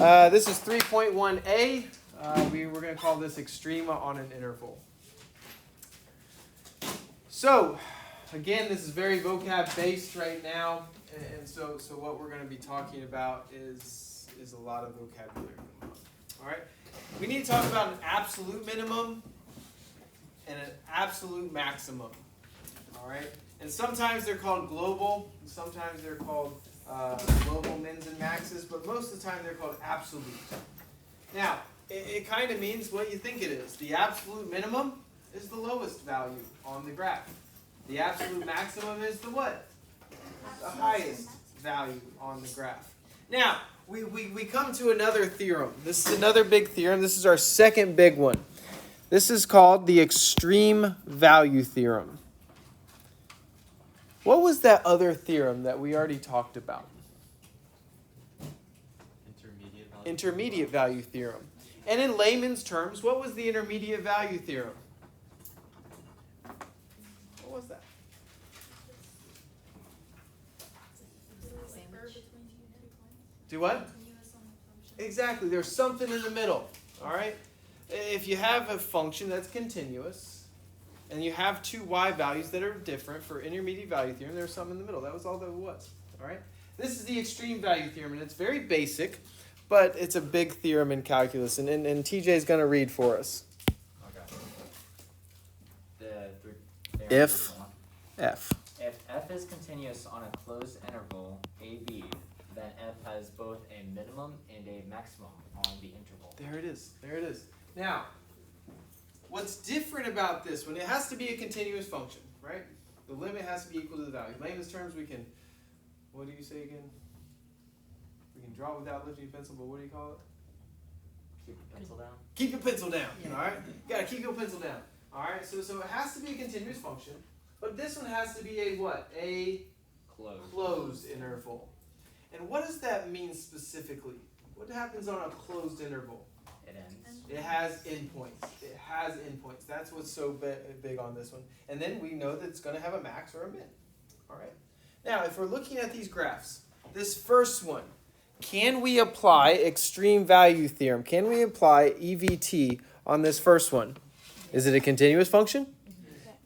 This is 3.1a. We're going to call this Extrema on an interval. So, again, this is very vocab based right now, and so what we're going to be talking about is a lot of vocabulary. All right, we need to talk about an absolute minimum and an absolute maximum. All right, and sometimes they're called global, and sometimes they're called global mins and maxes, but most of the time they're called absolute. Now, it kind of means what you think it is. The absolute minimum is the lowest value on the graph. The absolute maximum is the what? The highest value on the graph. Now, we come to another theorem. This is another big theorem. This is our second big one. This is called the extreme value theorem. What was that other theorem that we already talked about? Intermediate value theorem. And in layman's terms, what was the intermediate value theorem? What was that? Do what? Exactly. There's something in the middle. All right? If you have a function that's continuous, and you have two y values that are different for intermediate value theorem, there's something in the middle. That was all that it was. All right? This is the extreme value theorem, and it's very basic, but it's a big theorem in calculus, and TJ is going to read for us. Okay. If f is continuous on a closed interval AB, then f has both a minimum and a maximum on the interval. There it is. There it is. Now, what's different about this one? It has to be a continuous function, right? The limit has to be equal to the value. In layman's terms, we can, what do you say again? We can draw without lifting a pencil, but what do you call it? Keep your pencil down. Keep your pencil down, all right? You gotta keep your pencil down. All right, so it has to be a continuous function, but this one has to be a what? A closed interval. And what does that mean specifically? What happens on a closed interval? It ends. It has endpoints. It has endpoints. That's what's so big on this one. And then we know that it's going to have a max or a min. All right. Now, if we're looking at these graphs, this first one, can we apply extreme value theorem? Can we apply EVT on this first one? Is it a continuous function?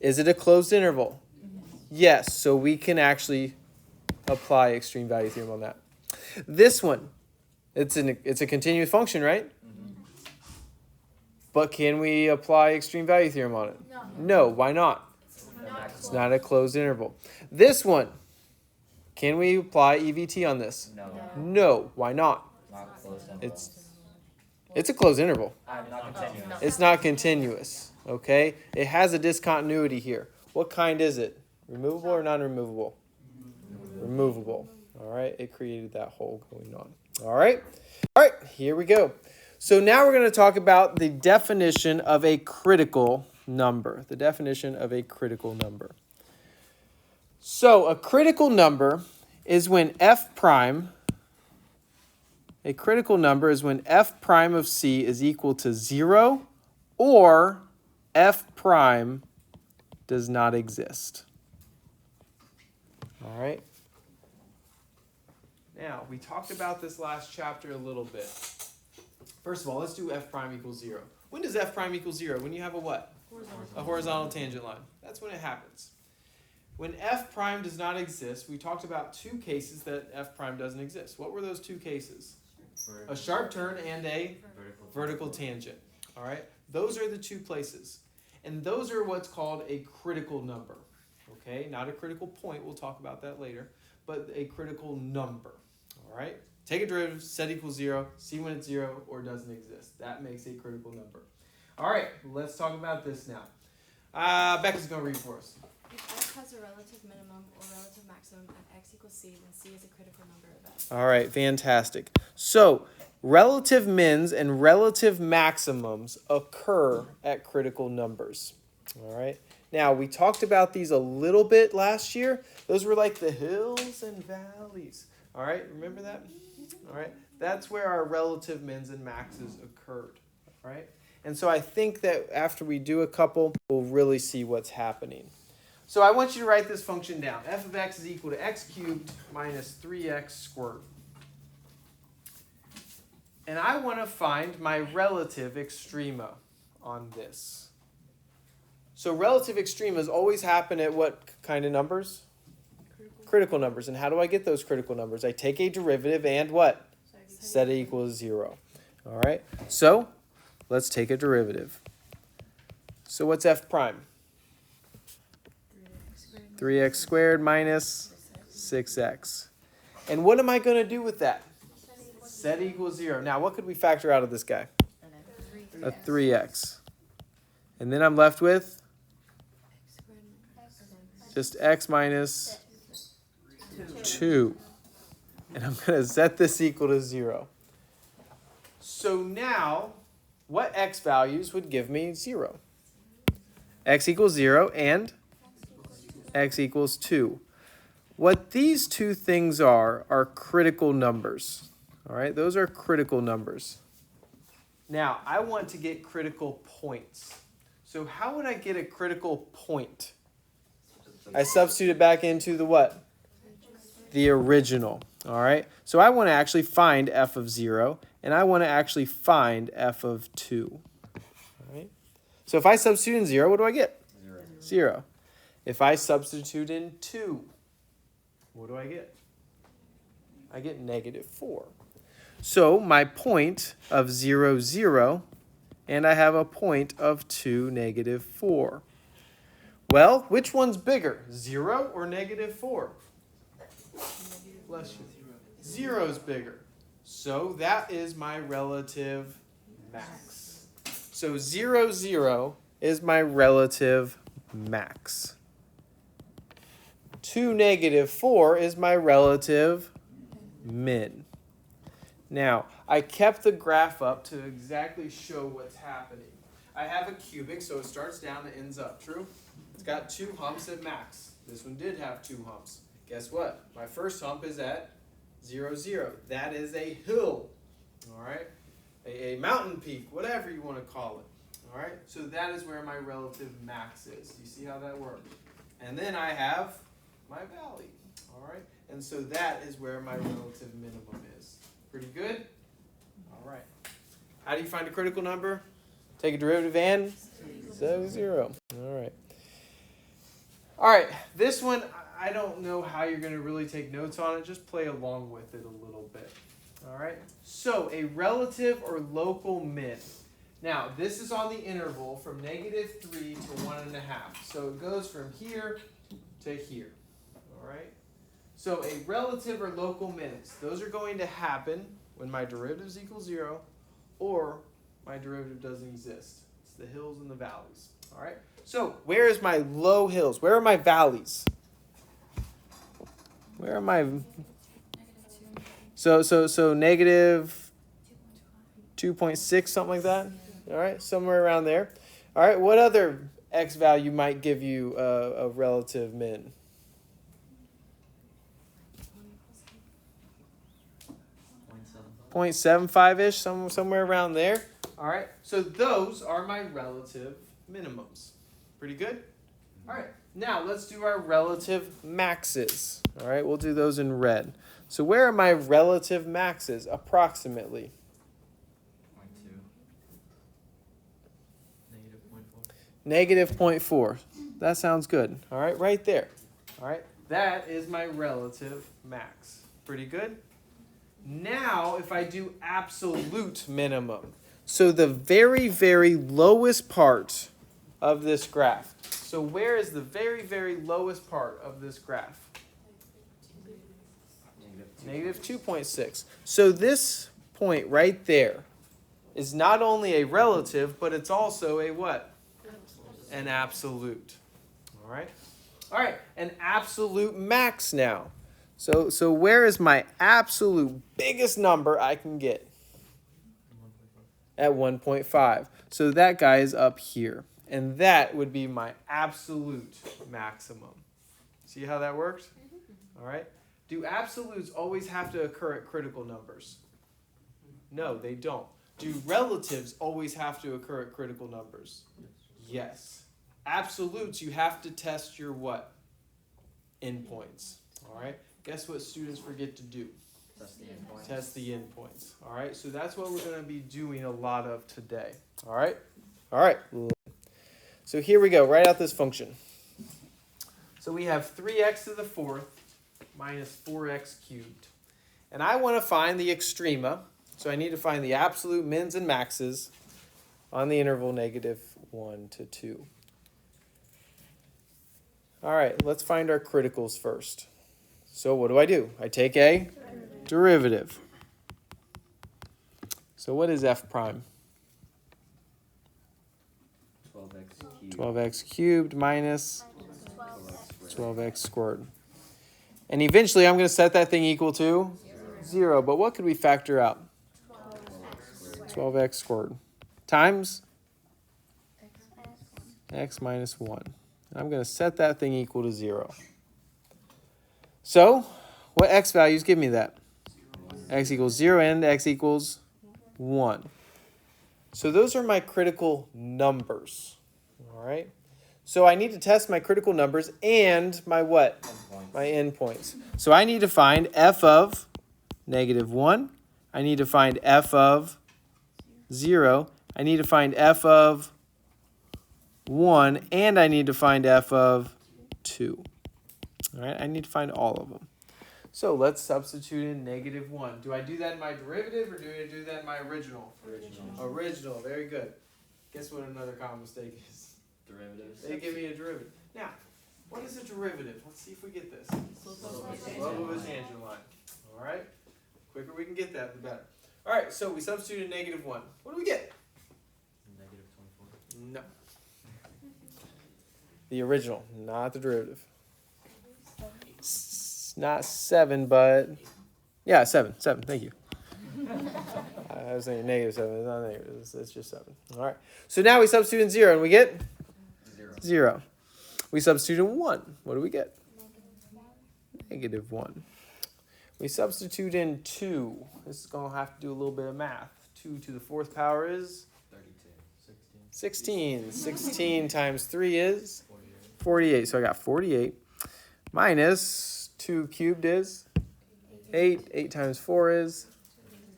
Is it a closed interval? Yes. So we can actually apply extreme value theorem on that. This one, it's a continuous function, right? But can we apply extreme value theorem on it? No. Why not? It's not a closed interval. This one, can we apply EVT on this? No. Why not? Not closed interval. It's a closed interval. Not continuous. It's not continuous. Okay? It has a discontinuity here. What kind is it? Removable or non-removable? Removable. All right? It created that hole going on. All right? All right, here we go. So now we're going to talk about the definition of a critical number. The definition of a critical number. So a critical number is when f prime, a critical number is when f prime of c is equal to 0 or f prime does not exist. All right. Now, we talked about this last chapter a little bit. First of all, let's do f prime equals 0. When does f prime equal 0? When you have a what? A horizontal tangent line. That's when it happens. When f prime does not exist, we talked about two cases that f prime doesn't exist. What were those two cases? A sharp turn and a vertical tangent. All right? Those are the two places. And those are what's called a critical number. Okay? Not a critical point. We'll talk about that later. But a critical number. All right? Take a derivative, set equals 0, see when it's 0 or doesn't exist. That makes a critical number. All right, let's talk about this now. Becca's going to read for us. If f has a relative minimum or relative maximum at x equals c, then c is a critical number of f. All right, fantastic. So, relative mins and relative maximums occur at critical numbers. All right. Now, we talked about these a little bit last year. Those were like the hills and valleys. All right, remember that? All right, that's where our relative mins and maxes occurred. All right, and so I think that after we do a couple, we'll really see what's happening. So I want you to write this function down. F of x is equal to x cubed minus 3x squared. And I want to find my relative extrema on this. So relative extremas always happen at what kind of numbers? Critical numbers. And how do I get those critical numbers? I take a derivative and what? Set it equals 0. All right. So let's take a derivative. So what's f prime? 3x squared minus 6x. And what am I going to do with that? Set equals 0. Now, what could we factor out of this guy? A 3x. And then I'm left with just x minus 2. And I'm going to set this equal to 0. So now, what x values would give me 0? X equals 0 and x equals 2. What these two things are critical numbers. All right, those are critical numbers. Now, I want to get critical points. So how would I get a critical point? I substitute it back into the what? The original. All right, so I want to actually find f of 0, and I want to actually find f of 2. All right. So if I substitute in 0, what do I get? 0. If I substitute in 2, what do I get? I get negative 4. So my point of 0, 0, and I have a point of 2, negative 4. Well, which one's bigger, 0 or negative 4? Bless you. 0 is bigger. So that is my relative max. So 0, 0 is my relative max. 2, negative 4 is my relative min. Now, I kept the graph up to exactly show what's happening. I have a cubic, so it starts down and ends up, true? It's got 2 humps at max. This one did have 2 humps. Guess what? My first hump is at 0, 0. That is a hill, all right? A mountain peak, whatever you want to call it, all right? So that is where my relative max is. You see how that works? And then I have my valley, all right? And so that is where my relative minimum is. Pretty good? All right. How do you find a critical number? Take a derivative and set 0. All right. All right, this one, I don't know how you're going to really take notes on it. Just play along with it a little bit. All right. So a relative or local min. Now, this is on the interval from negative 3 to 1.5. So it goes from here to here. All right. So a relative or local min, those are going to happen when my derivative is equal 0 or my derivative doesn't exist. It's the hills and the valleys. All right. So where is my low hills? Where are my valleys? Where are my... So negative 2.6, something like that? All right, somewhere around there. All right, what other x value might give you a relative min? 0.75-ish, somewhere around there. All right, so those are my relative minimums. Pretty good? All right, now let's do our relative maxes. All right, we'll do those in red. So where are my relative maxes, approximately? 0.2. Negative 0.4. That sounds good. All right, right there. All right, that is my relative max. Pretty good? Now, if I do absolute minimum, so the very, very lowest part of this graph. So where is the very, very lowest part of this graph? Negative 2.6. So this point right there is not only a relative, but it's also a what? An absolute. All right? All right, an absolute max now. So where is my absolute biggest number I can get? At 1.5. So that guy is up here. And that would be my absolute maximum. See how that works? All right. Do absolutes always have to occur at critical numbers? No, they don't. Do relatives always have to occur at critical numbers? Yes. Absolutes, you have to test your what? Endpoints. All right. Guess what students forget to do? Test the endpoints. Test the endpoints. All right, so that's what we're going to be doing a lot of today. All right? All right. So here we go, write out this function. So we have 3x to the fourth minus 4x cubed. And I want to find the extrema, so I need to find the absolute mins and maxes on the interval -1 to 2. All right, let's find our criticals first. So what do? I take a derivative. So what is f prime? 12x cubed. 12x cubed minus 12x squared. And eventually I'm going to set that thing equal to 0. But what could we factor out? 12x squared times x minus 1. And I'm going to set that thing equal to 0. So what x values give me that? X equals 0 and x equals 1. So those are my critical numbers. All right. So I need to test my critical numbers and my what? Endpoints. My endpoints. So I need to find f of -1. I need to find f of 0. I need to find f of 1. And I need to find f of 2. All right. I need to find all of them. So let's substitute in -1. Do I do that in my derivative or do I do that in my original? Original. Very good. Guess what another common mistake is? Derivatives. They give me a derivative. Now, what is a derivative? Let's see if we get this. Slope Slope of a tangent line. All right. Quicker we can get that, the better. All right. So we substitute in -1. What do we get? -24. No. The original, not the derivative. Not 7, but yeah, 7. Thank you. I was thinking -7. It's not negative. It's just 7. All right. So now we substitute in 0, and we get 0. We substitute in 1. What do we get? -1. We substitute in 2. This is going to have to do a little bit of math. 2 to the 4th power is 32. 16. 16 times 3 is 48. So I got 48 minus 2 cubed is 8. 8 times 4 is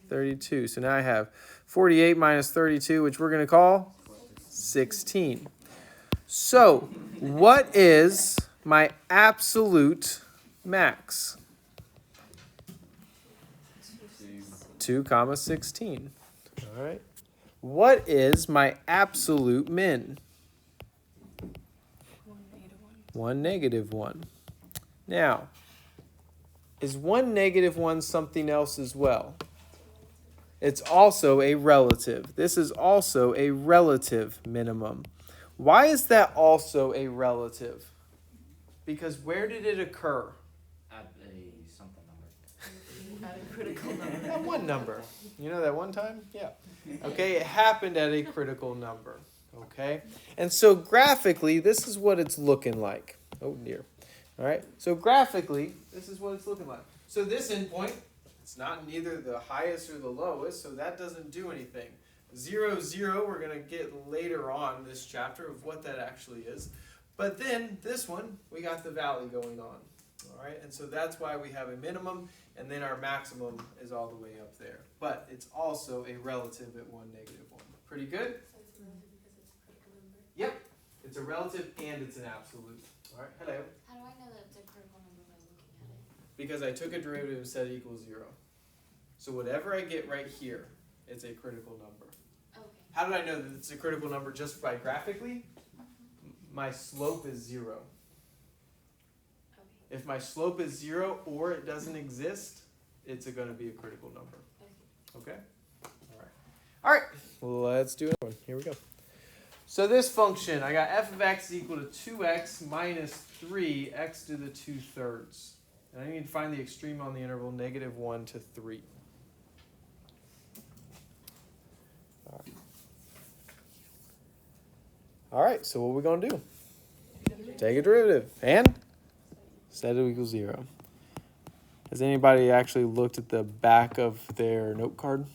32. So now I have 48 minus 32, which we're going to call 16. So what is my absolute max? 2 comma 16. All right. What is my absolute min? 1 -1. Now, is 1 -1 something else as well? It's also a relative. This is also a relative minimum. Why is that also a relative? Because where did it occur? At a something number. At a critical number. At one number. You know that one time? Yeah. Okay, it happened at a critical number. Okay? And so graphically, this is what it's looking like. Oh dear. All right? So graphically, this is what it's looking like. So this endpoint, it's not neither the highest or the lowest, so that doesn't do anything. 0, 0, we're going to get later on in this chapter of what that actually is. But then this one, we got the valley going on. All right? And so that's why we have a minimum, and then our maximum is all the way up there. But it's also a relative at 1 -1. Pretty good? So it's a relative because it's a critical number. Yep. It's a relative and it's an absolute. All right? Hello. How do I know that it's a critical number by looking at it? Because I took a derivative and set it equals 0. So whatever I get right here, it's a critical number. Okay. How did I know that it's a critical number just by graphically? My slope is 0. Okay. If my slope is 0 or it doesn't exist, it's going to be a critical number. Okay? All right. All right. Let's do another one. Here we go. So this function, I got f of x is equal to 2x minus 3 x to the 2/3. And I need to find the extreme on the interval -1 to 3. All right, so what are we going to do? Take a derivative and set it equals 0. Has anybody actually looked at the back of their note card?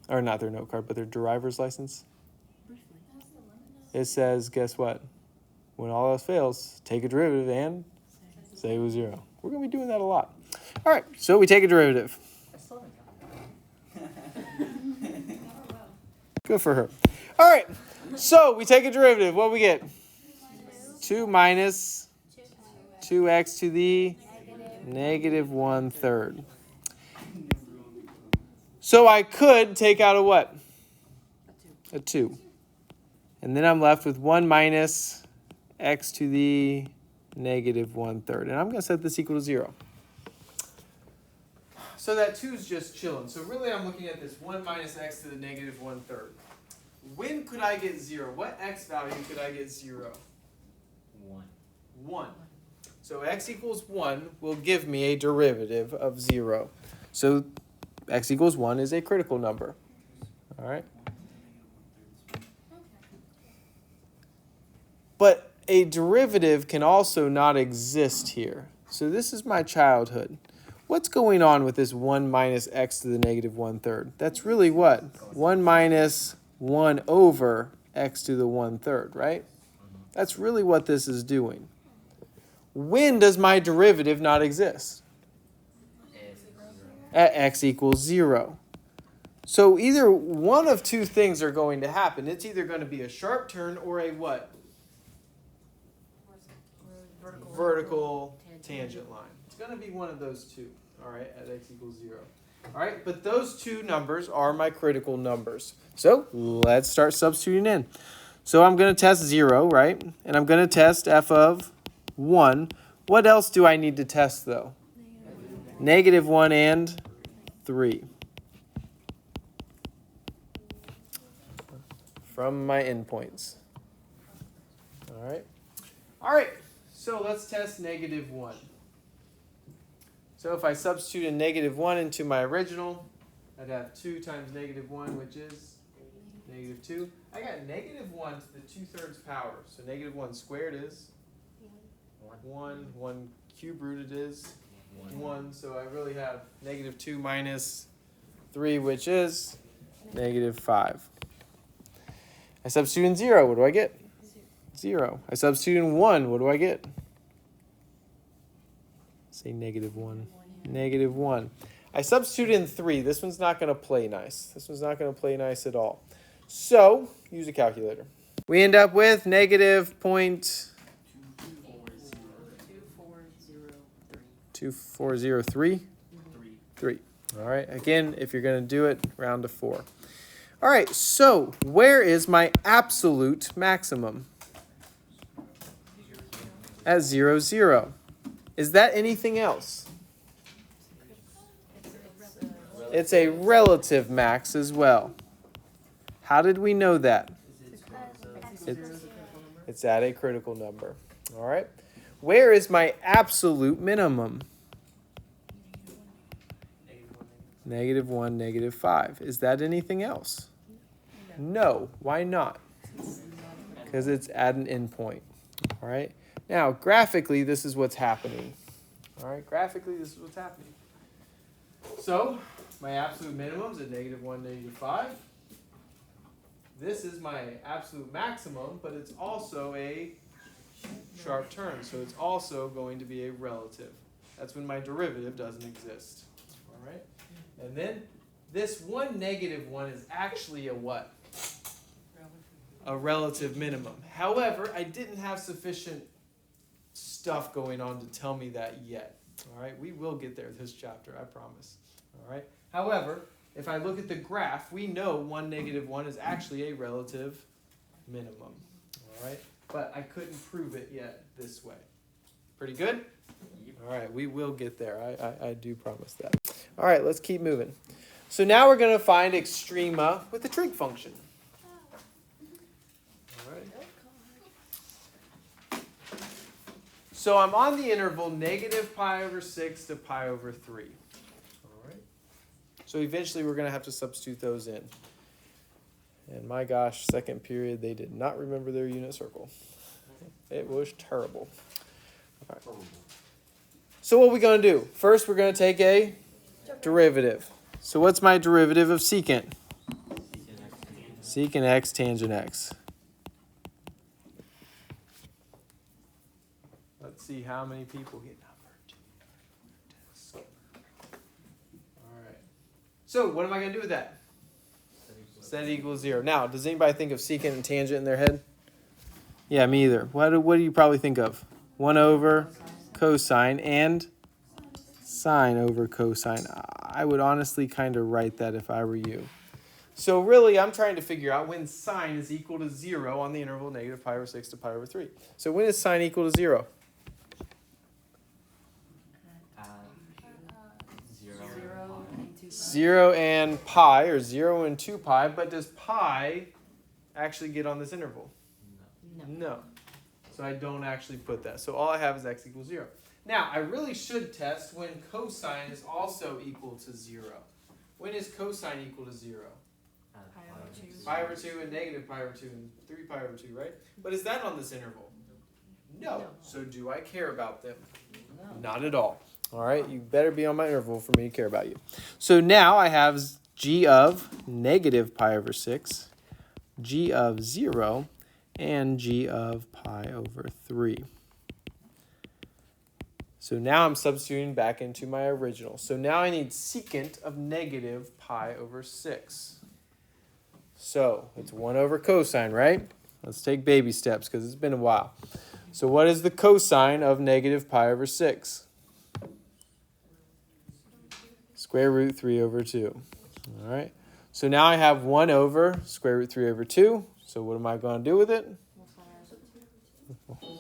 Or not their note card, but their driver's license? It says, guess what? When all else fails, take a derivative and say it was 0. We're going to be doing that a lot. All right, so we take a derivative. I still haven't gotten that. Good for her. All right, so we take a derivative. What do we get? 2 minus 2x to the negative 1/3. So I could take out a what? A 2. And then I'm left with 1 minus x to the negative 1/3. And I'm going to set this equal to 0. So that 2 is just chilling. So really I'm looking at this 1 minus x to the negative 1/3. When could I get 0? What x value could I get 0? 1. 1. So x equals 1 will give me a derivative of 0. So x equals 1 is a critical number. All right? But a derivative can also not exist here. So this is my childhood. What's going on with this 1 minus x to the negative 1/3? That's really what? 1 minus 1 over x to the 1/3, right? That's really what this is doing. When does my derivative not exist? At x equals 0. So either one of two things are going to happen. It's either going to be a sharp turn or a what? Vertical tangent line. It's going to be one of those two, all right, at x equals 0. All right, but those two numbers are my critical numbers. So let's start substituting in. So I'm going to test 0, right? And I'm going to test f of 1. What else do I need to test, though? Negative 1 and 3. From my endpoints. All right. All right. So let's test negative 1. So if I substitute a negative 1 into my original, I'd have 2 times negative 1, which is negative 2. I got negative 1 to the 2/3 power. So negative 1 squared is 1. 1 cubed rooted is 1. So I really have negative 2 minus 3, which is negative 5. I substitute in 0. What do I get? 0. I substitute in 1. What do I get? Say negative 1. Negative 1. I substitute in 3. This one's not going to play nice. This one's not going to play nice at all. So, use a calculator. We end up with negative 0.2403. 3. All right. Again, if you're going to do it, round to 4. All right. So, where is my absolute maximum? At 0, 0. Is that anything else? It's a relative max as well. How did we know that? It's at a critical number. All right. Where is my absolute minimum? Negative 1, negative 5. Is that anything else? No. Why not? Because it's at an endpoint. All right. Now, graphically, this is what's happening. All right. Graphically, this is what's happening. So, my absolute minimum is at negative 1, negative 5. This is my absolute maximum, but it's also a sharp turn. So it's also going to be a relative. That's when my derivative doesn't exist. All right? And then this 1 negative 1 is actually a what? A relative minimum. However, I didn't have sufficient stuff going on to tell me that yet. All right? We will get there this chapter, I promise. All right? However, if I look at the graph, we know 1 negative 1 is actually a relative minimum. All right? But I couldn't prove it yet this way. Pretty good? All right, we will get there. I do promise that. All right, let's keep moving. So now we're going to find extrema with the trig function. All right. So I'm on the interval negative pi over 6 to pi over 3. So eventually we're going to have to substitute those in. And my gosh, second period, they did not remember their unit circle. It was terrible. All right. So what are we going to do? First, we're going to take a derivative. So what's my derivative of secant? Secant x tangent x. Let's see how many people get numbered. So what am I going to do with that? Set it equals 0. Now, does anybody think of secant and tangent in their head? Yeah, me either. What do you probably think of? 1 over cosine and sine over cosine. I would honestly kind of write that if I were you. So really, I'm trying to figure out when sine is equal to 0 on the interval negative pi over 6 to pi over 3. So when is sine equal to 0? 0 and pi, or 0 and 2 pi, but does pi actually get on this interval? No. So I don't actually put that. So all I have is x equals 0. Now, I really should test when cosine is also equal to 0. When is cosine equal to 0? Pi over 2 and negative pi over 2 and 3 pi over 2, right? But is that on this interval? No. So do I care about them? No. Not at all. All right, you better be on my interval for me to care about you. So now I have g of negative pi over 6, g of 0, and g of pi over 3. So now I'm substituting back into my original. So now I need secant of negative pi over 6. So it's 1 over cosine, right? Let's take baby steps because it's been a while. So what is the cosine of negative pi over 6? Square root 3 over 2. All right. So now I have 1 over square root 3 over 2. So what am I going to do with it?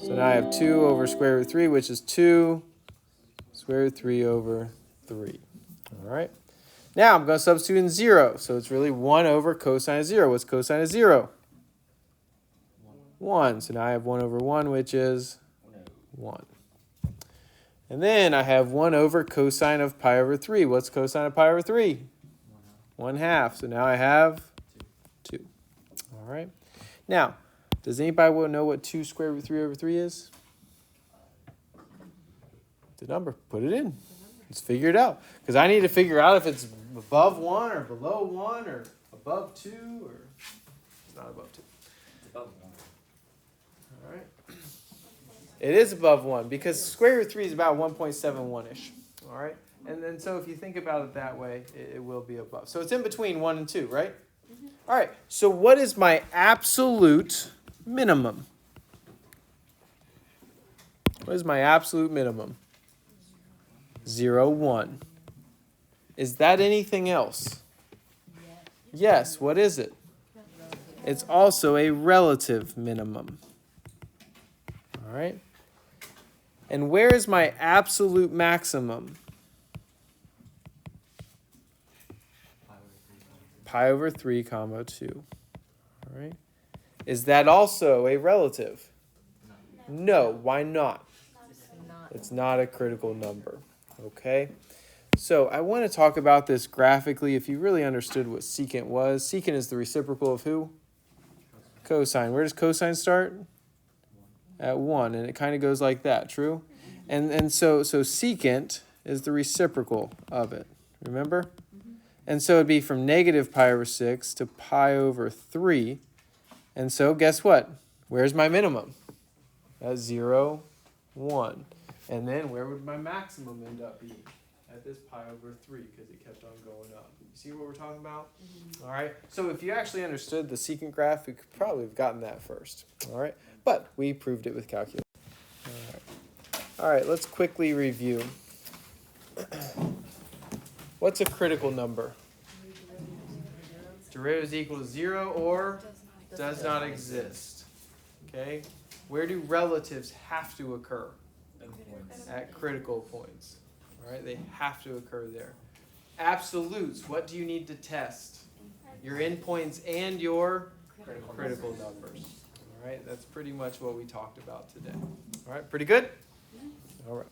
So now I have 2 over square root 3, which is 2 square root 3 over 3. All right. Now I'm going to substitute in 0. So it's really 1 over cosine of 0. What's cosine of 0? 1. So now I have 1 over 1, which is 1. And then I have 1 over cosine of pi over 3. What's cosine of pi over 3? 1/2. So now I have 2. All right. Now, does anybody know what 2 square root 3 over 3 is? The number. Put it in. Let's figure it out. Because I need to figure out if it's above 1 or below 1 or above 2 or it's not above 2. It's above 1. All right. It is above 1 because square root 3 is about 1.71-ish. All right. And then so if you think about it that way, it will be above. So it's in between 1 and 2, right? Mm-hmm. All right. So what is my absolute minimum? What is my absolute minimum? 0, 1. Is that anything else? Yes. What is it? It's also a relative minimum. All right. And where is my absolute maximum? Pi over 3, comma 2. All right. Is that also a relative? No. Why not? It's not a critical number. Okay. So I want to talk about this graphically. If you really understood what secant was, secant is the reciprocal of who? Cosine. Where does cosine start? At 1, and it kind of goes like that, true? And so secant is the reciprocal of it, remember? Mm-hmm. And so it'd be from negative pi over 6 to pi over 3. And so guess what? Where's my minimum? That's 0, 1. And then where would my maximum end up being? At this pi over 3, because it kept on going up. You see what we're talking about? Mm-hmm. All right. So if you actually understood the secant graph, we could probably have gotten that first. All right. But we proved it with calculus. All right, let's quickly review. What's a critical number? Derivative is equal to 0 or does not exist. Okay? Where do relatives have to occur? At critical points. All right, they have to occur there. Absolutes, what do you need to test? Your endpoints and your critical numbers. All right, that's pretty much what we talked about today. All right, pretty good? All right.